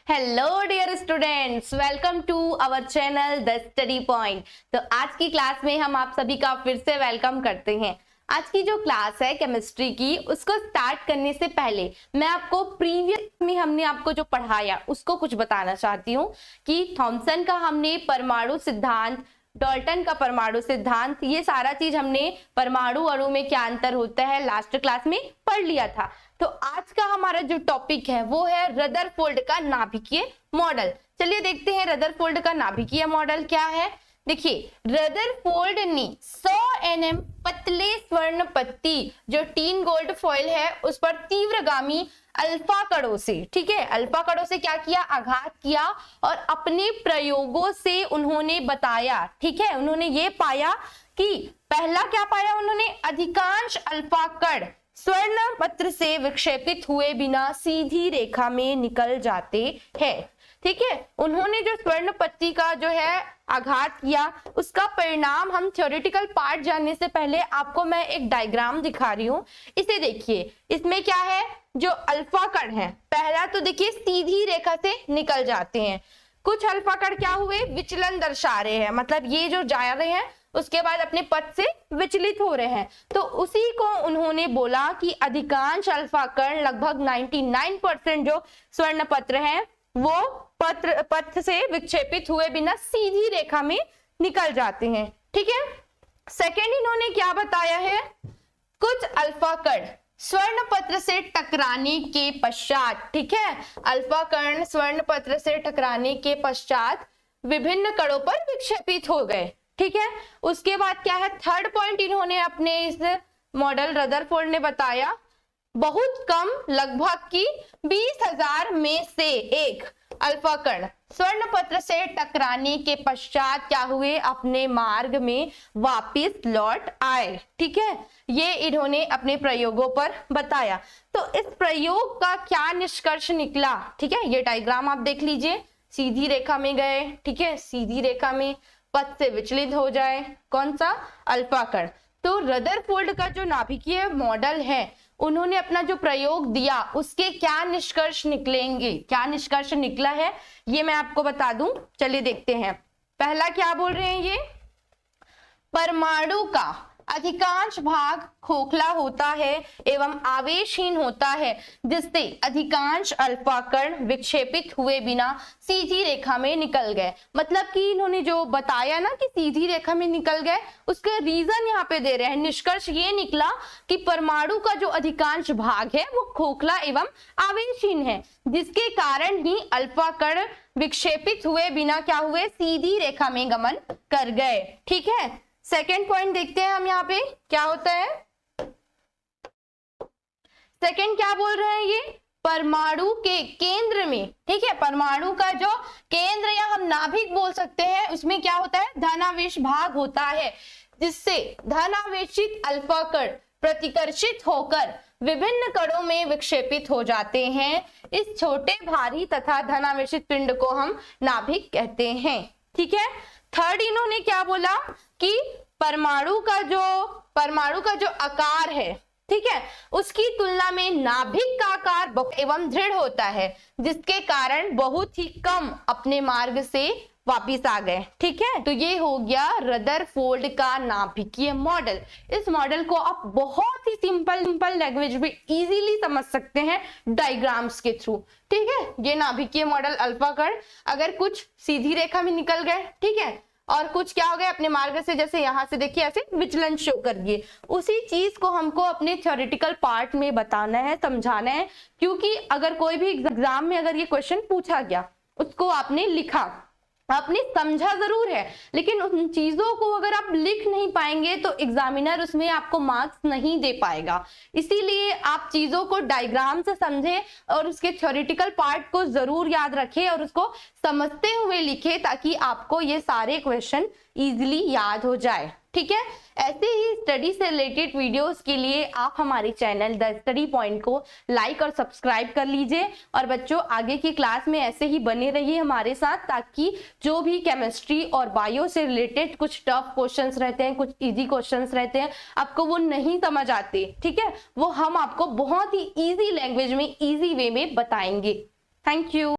Hello dear students, welcome to our channel the study point. तो आज की class में हम आप सभी का फिर से वेलकम करते हैं। आज की जो क्लास है केमिस्ट्री की, उसको स्टार्ट करने से पहले मैं आपको प्रीवियस में हमने आपको जो पढ़ाया उसको कुछ बताना चाहती हूँ कि थॉमसन का हमने परमाणु सिद्धांत, डाल्टन का परमाणु सिद्धांत, ये सारा चीज हमने परमाणु अणु में क्या अंतर होता है लास्ट क्लास में पढ़ लिया था। तो आज का हमारा जो टॉपिक है वो है रदरफोर्ड का नाभिकीय मॉडल। चलिए देखते हैं रदरफोर्ड का नाभिकीय मॉडल क्या है। देखिए, रदरफोर्ड ने 100 nm पतले स्वर्ण पत्ती जो टीन गोल्ड फॉइल है उस पर तीव्रगामी अल्फा कणों से, ठीक है, अल्फा कणों से क्या किया, आघात किया और अपने प्रयोगों से उन्होंने बताया, ठीक है, उन्होंने ये पाया कि पहला क्या पाया उन्होंने, अधिकांश अल्फा कण स्वर्ण पत्र से विक्षेपित हुए बिना सीधी रेखा में निकल जाते हैं। ठीक है, उन्होंने जो स्वर्ण पत्ती का जो है आघात किया उसका परिणाम हम थ्योरेटिकल पार्ट जानने से पहले आपको मैं एक डायग्राम दिखा रही हूँ। इसे देखिए, इसमें क्या है, जो अल्फा कण है पहला तो देखिए सीधी रेखा से निकल जाते हैं, कुछ अल्फा कण क्या हुए, विचलन दर्शा रहे हैं, मतलब ये जो जा रहे हैं उसके बाद अपने पथ से विचलित हो रहे हैं। तो उसी को उन्होंने बोला कि अधिकांश अल्फा कण लगभग 99% जो स्वर्ण पत्र हैं वो पथ से विक्षेपित हुए बिना सीधी रेखा में निकल जाते हैं। ठीक है, सेकेंड इन्होंने क्या बताया है, कुछ अल्फा कण स्वर्ण पत्र से टकराने के पश्चात, ठीक है, अल्फा कण स्वर्ण पत्र से टकराने के पश्चात विभिन्न कणों पर विक्षेपित हो गए। ठीक है, उसके बाद क्या है, थर्ड पॉइंट इन्होंने अपने इस मॉडल रदरफोर्ड ने बताया, बहुत कम लगभग की 20,000 में से एक अल्फा कण स्वर्ण पत्र से टकराने के पश्चात क्या हुए, अपने मार्ग में वापस लौट आए। ठीक है, ये इन्होंने अपने प्रयोगों पर बताया। तो इस प्रयोग का क्या निष्कर्ष निकला, ठीक है, ये डायग्राम आप देख लीजिए, सीधी रेखा में गए, ठीक है, सीधी रेखा में पथ से विचलित हो जाए कौन सा, अल्फा कण। तो रदरफोर्ड का जो नाभिकीय मॉडल है उन्होंने अपना जो प्रयोग दिया उसके क्या निष्कर्ष निकलेंगे, क्या निष्कर्ष निकला है ये मैं आपको बता दूं। चलिए देखते हैं। पहला क्या बोल रहे हैं, ये परमाणु का अधिकांश भाग खोखला होता है एवं आवेशहीन होता है, जिससे अधिकांश अल्फा कण विक्षेपित हुए बिना सीधी रेखा में निकल गए। मतलब कि इन्होंने जो बताया ना कि सीधी रेखा में निकल गए, उसके रीजन यहाँ पे दे रहे हैं। निष्कर्ष ये निकला कि परमाणु का जो अधिकांश भाग है वो खोखला एवं आवेशहीन है, जिसके कारण ही अल्फा कण विक्षेपित हुए बिना क्या हुए, सीधी रेखा में गमन कर गए। ठीक है, सेकेंड पॉइंट देखते हैं हम यहाँ पे क्या होता है। सेकेंड क्या बोल रहे हैं, ये परमाणु के केंद्र में, ठीक है, परमाणु का जो केंद्र या हम नाभिक बोल सकते हैं उसमें क्या होता है, धनावेश भाग होता है, जिससे धनावेशित अल्फा कण प्रतिकर्षित होकर विभिन्न कणों में विक्षेपित हो जाते हैं। इस छोटे भारी तथा धनावेशित पिंड को हम नाभिक कहते हैं। ठीक है, थर्ड इन्होंने क्या बोला कि परमाणु का जो आकार है, ठीक है, उसकी तुलना में नाभिक का आकार एवं दृढ़ होता है, जिसके कारण बहुत ही कम अपने मार्ग से वापिस आ गए। ठीक है, तो ये हो गया रदरफोर्ड का नाभिकीय मॉडल। इस मॉडल को आप बहुत ही सिंपल लैंग्वेज में इजीली समझ सकते हैं डायग्राम्स के थ्रू। ठीक है, ये नाभिकीय मॉडल, अल्फा कण अगर कुछ सीधी रेखा में निकल गए, ठीक है, और कुछ क्या हो गया अपने मार्ग से, जैसे यहां से देखिए ऐसे विचलन शो करिए, उसी चीज को हमको अपने थ्योरेटिकल पार्ट में बताना है, समझाना है। क्योंकि अगर कोई भी एग्जाम में अगर ये क्वेश्चन पूछा गया, उसको आपने लिखा, आपने समझा जरूर है, लेकिन उन चीजों को अगर आप लिख नहीं पाएंगे तो एग्जामिनर उसमें आपको मार्क्स नहीं दे पाएगा। इसीलिए आप चीजों को डायग्राम से समझें और उसके थ्योरेटिकल पार्ट को जरूर याद रखें और उसको समझते हुए लिखें, ताकि आपको ये सारे क्वेश्चन इजीली याद हो जाए। ठीक है, ऐसे ही स्टडी से रिलेटेड वीडियोस के लिए आप हमारे चैनल द स्टडी पॉइंट को लाइक और सब्सक्राइब कर लीजिए। और बच्चों, आगे की क्लास में ऐसे ही बने रहिए हमारे साथ, ताकि जो भी केमिस्ट्री और बायो से रिलेटेड कुछ टफ क्वेश्चंस रहते हैं, कुछ इजी क्वेश्चंस रहते हैं, आपको वो नहीं समझ आते, ठीक है, वो हम आपको बहुत ही इजी लैंग्वेज में, इजी वे में बताएंगे। Thank you.